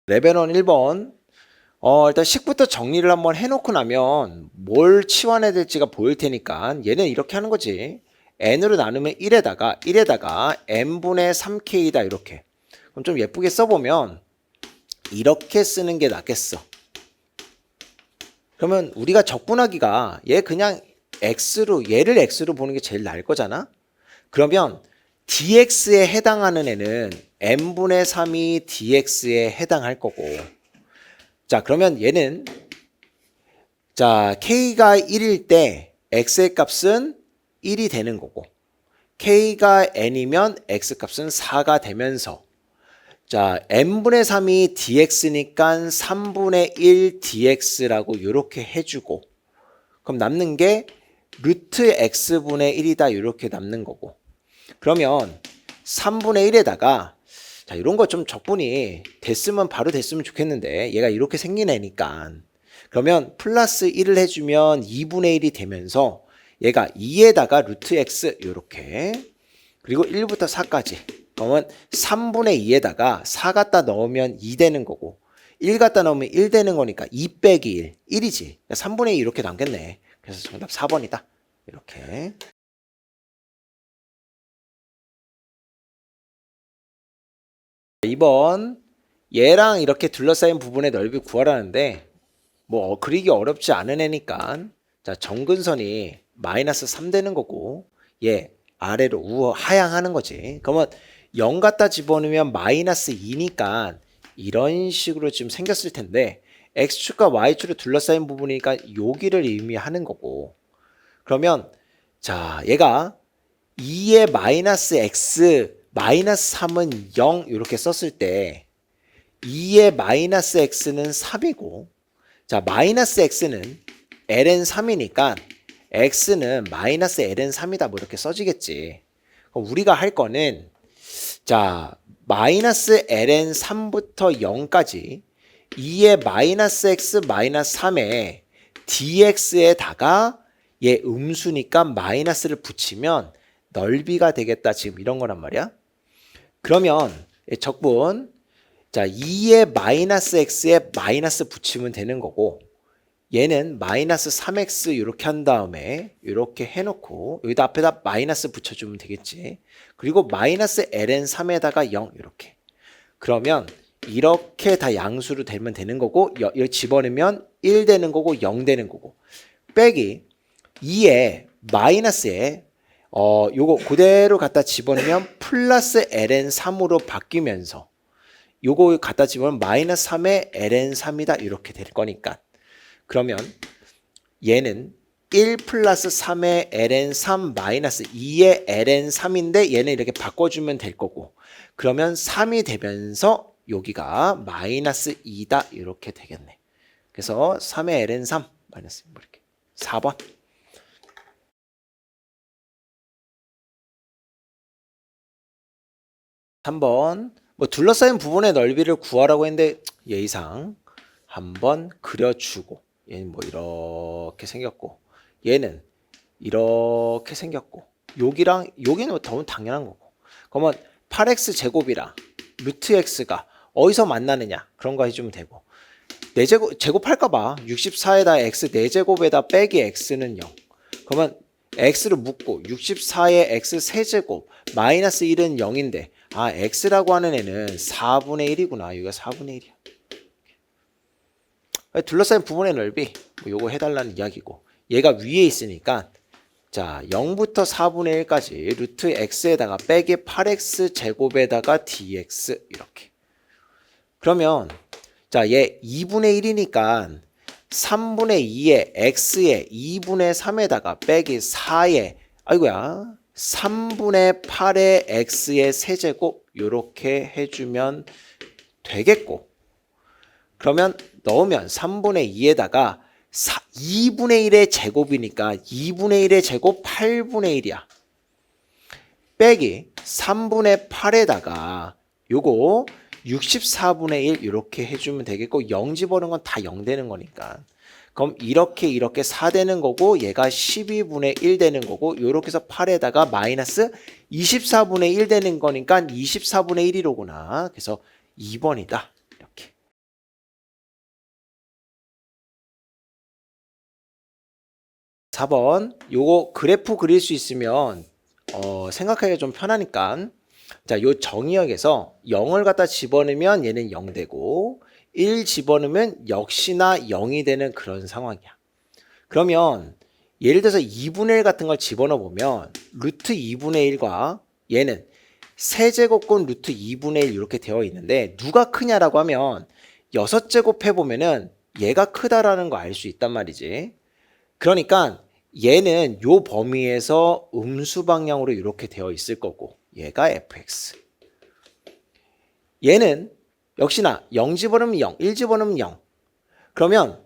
레벨 1 1번. 일단 식부터 정리를 한번 해놓고 나면 뭘 치환해야 될지가 보일 테니까 얘는 이렇게 하는 거지. n으로 나누면 1에다가 n분의 3k다 이렇게. 그럼 좀 예쁘게 써보면 이렇게 쓰는 게 낫겠어. 그러면 우리가 적분하기가 얘 그냥 얘를 x로 보는 게 제일 나을 거잖아. 그러면 dx에 해당하는 애는 n분의 3이 dx에 해당할 거고, 자 그러면 얘는 자 k가 1일 때 x의 값은 1이 되는 거고, k가 n이면 x 값은 4가 되면서, 자 n분의 3이 dx니까 3분의 1 dx라고 이렇게 해주고, 그럼 남는 게 루트 x분의 1이다 이렇게 남는 거고, 그러면 3분의 1에다가 자 이런 거 좀 적분이 됐으면 바로 됐으면 좋겠는데 얘가 이렇게 생긴 애니까, 그러면 플러스 1을 해주면 2분의 1이 되면서 얘가 2에다가 루트 x 이렇게, 그리고 1부터 4까지, 그러면 3분의 2에다가 4 갖다 넣으면 2 되는 거고 1 갖다 넣으면 1 되는 거니까 2 빼기 1, 1이지. 3분의 2 이렇게 남겠네. 그래서 정답 4번이다. 이렇게. 2번. 얘랑 이렇게 둘러싸인 부분의 넓이 구하라는데 뭐 그리기 어렵지 않은 애니까, 자 정근선이 마이너스 3 되는 거고 얘 아래로 하향하는 거지. 그러면 0 갖다 집어넣으면 마이너스 2니까 이런 식으로 지금 생겼을 텐데 x축과 y축으로 둘러싸인 부분이니까 여기를 의미하는 거고, 그러면 자 얘가 2의 마이너스 x 마이너스 3은 0 이렇게 썼을 때 2의 마이너스 x는 3이고, 자 마이너스 x는 ln 3이니까 x는 마이너스 ln 3이다 뭐 이렇게 써지겠지. 그럼 우리가 할 거는 자 마이너스 ln 3부터 0까지 2의 마이너스 x 마이너스 3에 dx에다가 얘 음수니까 마이너스를 붙이면 넓이가 되겠다, 지금 이런 거란 말이야. 그러면 적분 자 2의 마이너스 x에 마이너스 붙이면 되는 거고, 얘는 마이너스 3x 이렇게 한 다음에 이렇게 해놓고 여기다 앞에다 마이너스 붙여주면 되겠지. 그리고 마이너스 ln 3에다가 0 이렇게. 그러면 이렇게 다 양수로 되면 되는 거고, 여기 집어넣으면 1 되는 거고 0 되는 거고, 빼기 2에 마이너스에 요거 그대로 갖다 집어넣으면 플러스 ln 3으로 바뀌면서 요거 갖다 집으면 마이너스 3의 ln 3이다 이렇게 될 거니까, 그러면 얘는 1 플러스 3의 ln 3 마이너스 2의 ln 3인데 얘는 이렇게 바꿔주면 될 거고, 그러면 3이 되면서 여기가 마이너스 2다 이렇게 되겠네. 그래서 3의 ln 3 마이너스 이렇게 4번. 3번. 뭐 둘러싸인 부분의 넓이를 구하라고 했는데 예의상 한번 그려주고, 얘는 뭐 이렇게 생겼고 얘는 이렇게 생겼고 여기는 뭐 더욱 당연한 거고, 그러면 8x 제곱이랑 루트 x가 어디서 만나느냐 그런 거 해주면 되고, 4제곱 제곱할까봐 64에다 x 4제곱에다 빼기 x는 0, 그러면 x를 묶고 64에 x 세제곱 마이너스 1은 0인데 아 x라고 하는 애는 4분의 1이구나. 여기가 4분의 1이야. 둘러싸인 부분의 넓이 뭐 요거 해달라는 이야기고, 얘가 위에 있으니까 자 0부터 4분의 1까지 루트 x에다가 빼기 8x 제곱에다가 dx 이렇게. 그러면 자 얘 2분의 1이니까 3분의 2에 x에 2분의 3에다가 빼기 4에 아이고야 3분의 8의 x의 세제곱 요렇게 해주면 되겠고, 그러면 넣으면 3분의 2에다가 2분의 1의 제곱이니까 2분의 1의 제곱 8분의 1이야. 빼기 3분의 8에다가 요거 64분의 1 이렇게 해주면 되겠고, 0 집어넣은 건 다 0 되는 거니까. 그럼 이렇게 4 되는 거고 얘가 12분의 1 되는 거고, 요렇게 해서 8에다가 마이너스 24분의 1 되는 거니까 24분의 1이로구나. 그래서 2번이다. 4번 요거 그래프 그릴 수 있으면 생각하기가 좀 편하니까 자, 요 정의역에서 0을 갖다 집어넣으면 얘는 0 되고 1 집어넣으면 역시나 0이 되는 그런 상황이야. 그러면 예를 들어서 2분의 1 같은 걸 집어넣어 보면 루트 2분의 1과 얘는 세제곱권 루트 2분의 1 이렇게 되어 있는데 누가 크냐라고 하면 6제곱 해보면은 얘가 크다라는 거 알 수 있단 말이지. 그러니까 얘는 요 범위에서 음수 방향으로 이렇게 되어 있을 거고 얘가 fx. 얘는 역시나 0 집어넣으면 0, 1 집어넣으면 0. 그러면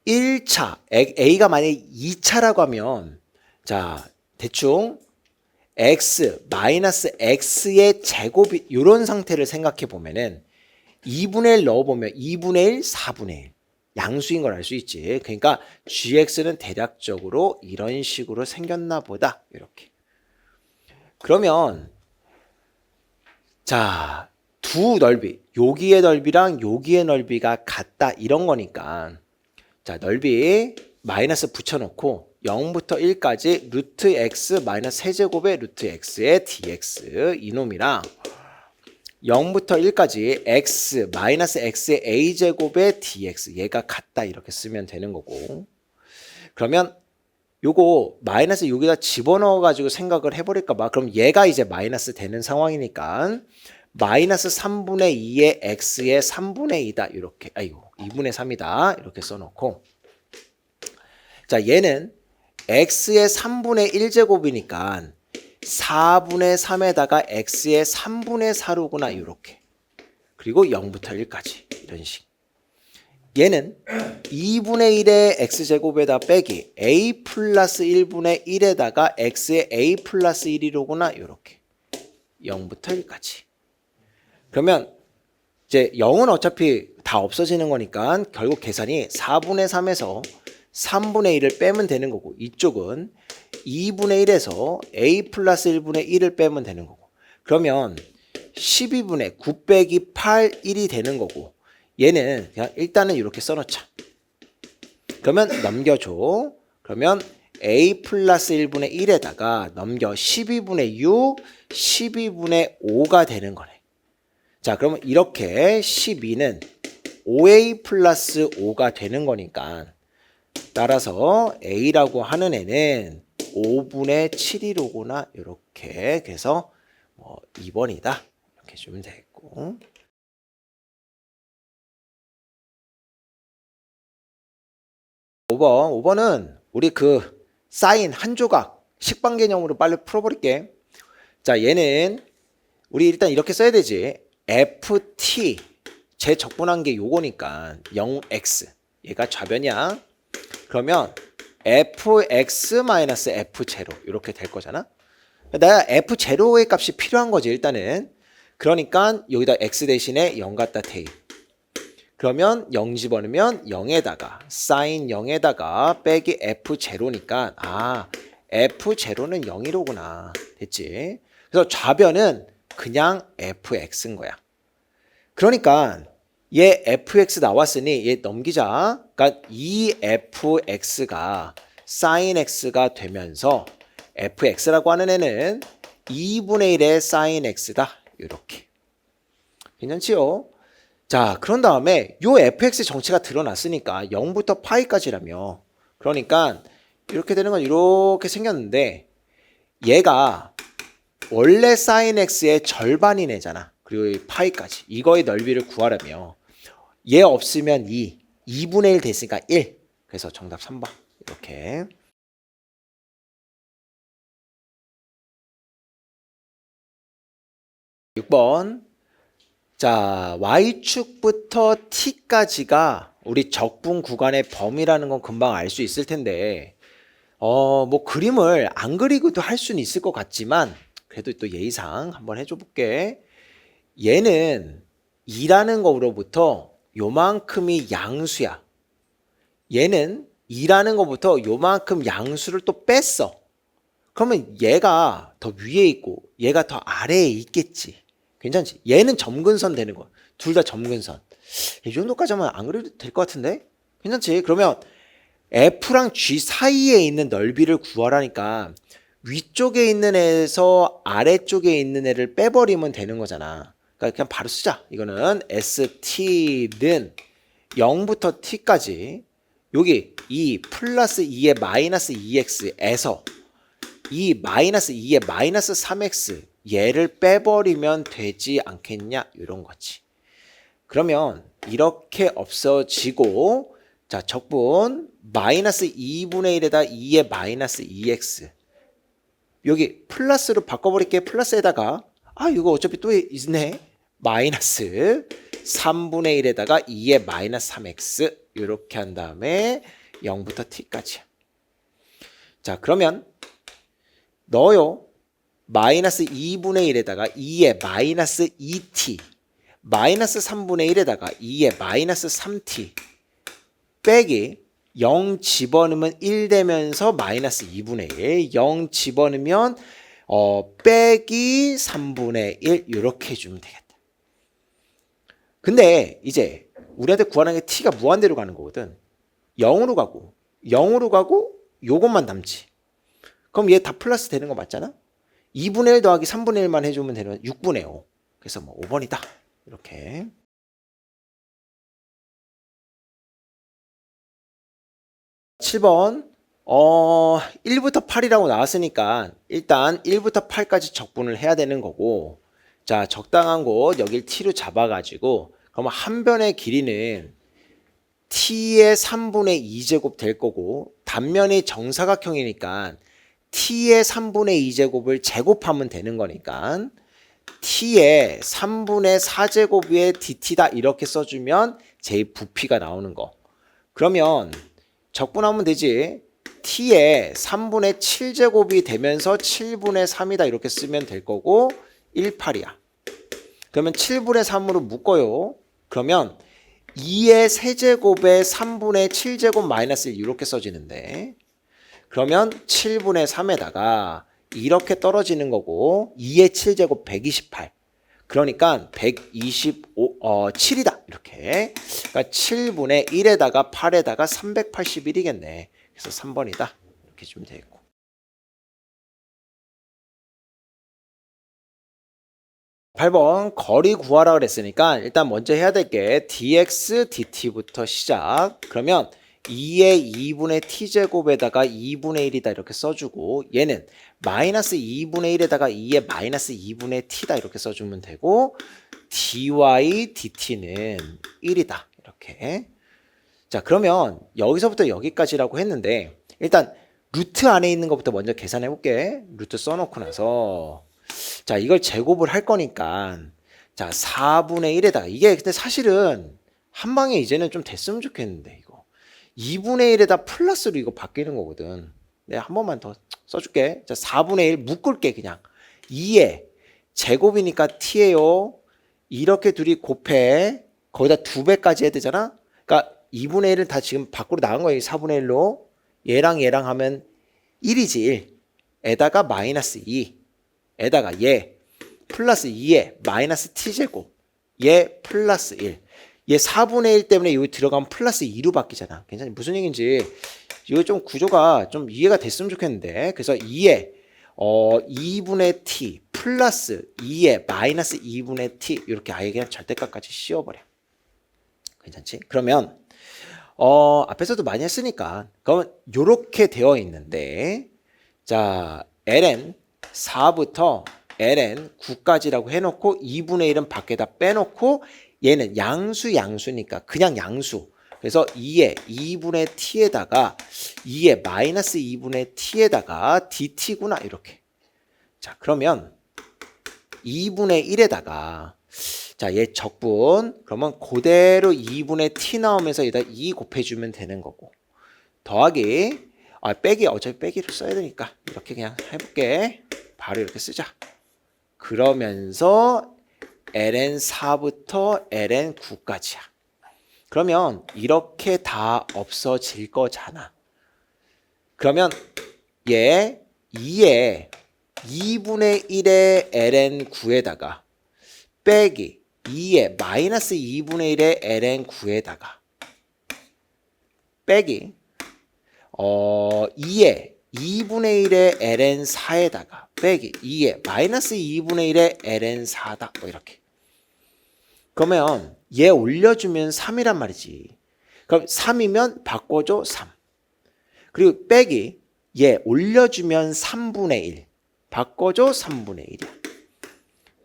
1차, a가 만약에 2차라고 하면 자 대충 x 마이너스 x의 제곱이 이런 상태를 생각해 보면은 2분의 1 넣어보면 2분의 1, 4분의 1 양수인 걸 알 수 있지. 그러니까 gx는 대략적으로 이런 식으로 생겼나 보다 이렇게. 그러면 자 두 넓이 여기의 넓이랑 여기의 넓이가 같다 이런 거니까 자 넓이 마이너스 붙여놓고 0부터 1까지 루트 x 마이너스 세제곱의 루트 x의 dx 이놈이랑 0부터 1까지 x 마이너스 x의 a제곱의 dx 얘가 같다 이렇게 쓰면 되는 거고 그러면 요거 마이너스 여기다 집어넣어 가지고 생각을 해버릴까 봐 그럼 얘가 이제 마이너스 되는 상황이니까 마이너스 3분의 2의 x의 3분의 2다 이렇게 아이고 2분의 3이다 이렇게 써놓고 자 얘는 x의 3분의 1제곱이니까 4분의 3에다가 x의 3분의 4루구나 이렇게 그리고 0부터 1까지 이런 식 얘는 2분의 1의 x제곱에다 빼기 a 플러스 1분의 1에다가 x의 a 플러스 1이로구나 이렇게 0부터 1까지 그러면 이제 0은 어차피 다 없어지는 거니까 결국 계산이 4분의 3에서 3분의 1을 빼면 되는 거고 이쪽은 2분의 1에서 a 플러스 1분의 1을 빼면 되는 거고 그러면 12분의 9 빼기 8, 1이 되는 거고 얘는 그냥 일단은 이렇게 써놓자. 그러면 넘겨줘. 그러면 a 플러스 1분의 1에다가 넘겨 12분의 6, 12분의 5가 되는 거네. 자 그러면 이렇게 12는 5a 플러스 5가 되는 거니까 따라서 a라고 하는 애는 5분의 7이로구나 이렇게 그래서 2번이다 이렇게 주면 되겠고 5번은 우리 그 사인 한 조각 식방 개념으로 빨리 풀어버릴게. 자 얘는 우리 일단 이렇게 써야 되지. ft 제 적분한 게 요거니까 0x 얘가 좌변이야. 그러면 fx-f0 이렇게 될 거잖아. 내가 f0의 값이 필요한 거지 일단은. 그러니까 여기다 x 대신에 0 갖다 대입. 그러면 0 집어넣으면 0에다가 사인 0에다가 빼기 f0니까 f0는 0이로구나. 됐지? 그래서 좌변은 그냥 fx인 거야. 그러니까 얘 fx 나왔으니 얘 넘기자. 그러니까 이 fx가 sin x가 되면서 fx라고 하는 애는 2분의 1의 sin x다. 이렇게. 괜찮지요? 자, 그런 다음에 요 fx 정체가 드러났으니까 0부터 파이까지라며. 그러니까 이렇게 되는 건 이렇게 생겼는데 얘가 원래 sin x의 절반인 애잖아. 그리고 이 파이까지. 이거의 넓이를 구하라며. 얘 없으면 2분의 1 됐으니까 1. 그래서 정답 3번. 이렇게. (6번) 자, y축부터 t까지가 우리 적분 구간의 범위라는 건 금방 알 수 있을 텐데 뭐 그림을 안 그리고도 할 수는 있을 것 같지만 그래도 또 예의상 한번 해줘 볼게. 얘는 2라는 거로부터 요만큼이 양수야. 얘는 2라는 거부터 요만큼 양수를 또 뺐어. 그러면 얘가 더 위에 있고 얘가 더 아래에 있겠지. 괜찮지? 얘는 점근선 되는 거야. 둘 다 점근선. 이 정도까지만 안 그래도 될 것 같은데? 괜찮지? 그러면 F랑 G 사이에 있는 넓이를 구하라니까 위쪽에 있는 애에서 아래쪽에 있는 애를 빼버리면 되는 거잖아. 그러니까 그냥 바로 쓰자. 이거는 ST는 0부터 t까지 여기 2 플러스 2의 마이너스 2x에서 이 마이너스 2의 마이너스 3x 얘를 빼버리면 되지 않겠냐 이런 거지. 그러면 이렇게 없어지고 자 적분 마이너스 2분의 1에다 2의 마이너스 2x 여기 플러스로 바꿔버릴게. 플러스에다가 이거 어차피 또 있네. 마이너스 3분의 1에다가 2의 마이너스 3x 이렇게 한 다음에 0부터 t까지. 자 그러면 넣어요. 마이너스 2분의 1에다가 2의 마이너스 2t 마이너스 3분의 1에다가 2의 마이너스 3t 빼기 0 집어넣으면 1 되면서 마이너스 2분의 1 0 집어넣으면 빼기 3분의 1 이렇게 해주면 되겠다. 근데 이제 우리한테 구하는 게 t가 무한대로 가는 거거든. 0으로 가고 요것만 남지. 그럼 얘 다 플러스 되는 거 맞잖아? 2분의 1 더하기 3분의 1만 해주면 되는 6분의 5. 그래서 뭐 5번이다. 이렇게. 7번 1부터 8이라고 나왔으니까 일단 1부터 8까지 적분을 해야 되는 거고 자 적당한 곳 여길 t로 잡아가지고 그러면 한 변의 길이는 t의 3분의 2제곱 될 거고 단면이 정사각형이니까 t의 3분의 2제곱을 제곱하면 되는 거니까 t의 3분의 4제곱 위에 dt다 이렇게 써주면 제일 부피가 나오는 거. 그러면 적분하면 되지. t의 3분의 7제곱이 되면서 7분의 3이다 이렇게 쓰면 될 거고 18이야. 그러면 7분의 3으로 묶어요. 그러면 2의 세제곱에 3분의 7제곱 마이너스 1 이렇게 써지는데 그러면 7분의 3에다가 이렇게 떨어지는 거고 2의 7제곱 128 그러니까 125, 7이다 이렇게. 그러니까 7분의 1에다가 8에다가 381이겠네. 그래서 3번이다 이렇게 주면 되겠고. 8번 거리 구하라 그랬으니까 일단 먼저 해야 될 게 dx dt부터 시작. 그러면 2의 2분의 t제곱에다가 2분의 1이다 이렇게 써주고 얘는 마이너스 2분의 1에다가 2의 마이너스 2분의 t다 이렇게 써주면 되고 dy dt는 1이다 이렇게. 자 그러면 여기서부터 여기까지라고 했는데 일단 루트 안에 있는 것부터 먼저 계산해 볼게. 루트 써놓고 나서 자 이걸 제곱을 할 거니까 자 4분의 1에다가 이게 근데 사실은 한 방에 이제는 좀 됐으면 좋겠는데 이거 2분의 1에다 플러스로 이거 바뀌는 거거든. 내가 한 번만 더 써줄게. 자 4분의 1 묶을게 그냥 2에 제곱이니까 t예요. 이렇게 둘이 곱해 거기다 2배까지 해야 되잖아. 그러니까 2분의 1은 다 지금 밖으로 나간 거예요. 4분의 1로 얘랑 하면 1이지 1 에다가 마이너스 2 에다가 얘 플러스 2에 마이너스 t제곱 얘 플러스 1 얘 4분의 1 때문에 여기 들어가면 플러스 2로 바뀌잖아. 괜찮니? 무슨 얘기인지 이거 좀 구조가 좀 이해가 됐으면 좋겠는데 그래서 2에 2분의 t 플러스 2에 마이너스 2분의 t 이렇게 아예 그냥 절대값까지 씌워버려. 괜찮지? 그러면 앞에서도 많이 했으니까 그러면 요렇게 되어 있는데 자 ln 4부터 ln 9까지라고 해놓고 2분의 1은 밖에다 빼놓고 얘는 양수니까 그냥 양수. 그래서 2의 2분의 t에다가 2의 마이너스 2분의 t에다가 dt구나 이렇게. 자 그러면 2분의 1에다가 자 얘 적분 그러면 그대로 2분의 t 나오면서 여기다 2 곱해주면 되는 거고 더하기 빼기 어차피 빼기를 써야 되니까 이렇게 그냥 해볼게. 바로 이렇게 쓰자. 그러면서 ln 4부터 ln 9까지야. 그러면 이렇게 다 없어질 거잖아. 그러면 얘 2에 2분의 1의 ln 9에다가 빼기 2에 마이너스 2분의 1의 ln 9에다가 빼기 2에 2분의 1의 ln 4에다가 빼기 2에 마이너스 2분의 1의 ln 4다. 뭐 이렇게. 그러면 얘 올려주면 3이란 말이지. 그럼 3이면 바꿔줘 3. 그리고 빼기 얘 올려주면 3분의 1. 바꿔줘 3분의 1이야.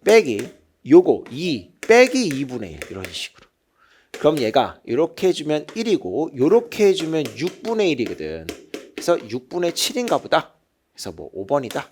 빼기 요거 2 빼기 2분의 1 이런 식으로. 그럼 얘가 이렇게 해주면 1이고 이렇게 해주면 6분의 1이거든. 그래서 6분의 7인가 보다. 그래서 뭐 5번이다.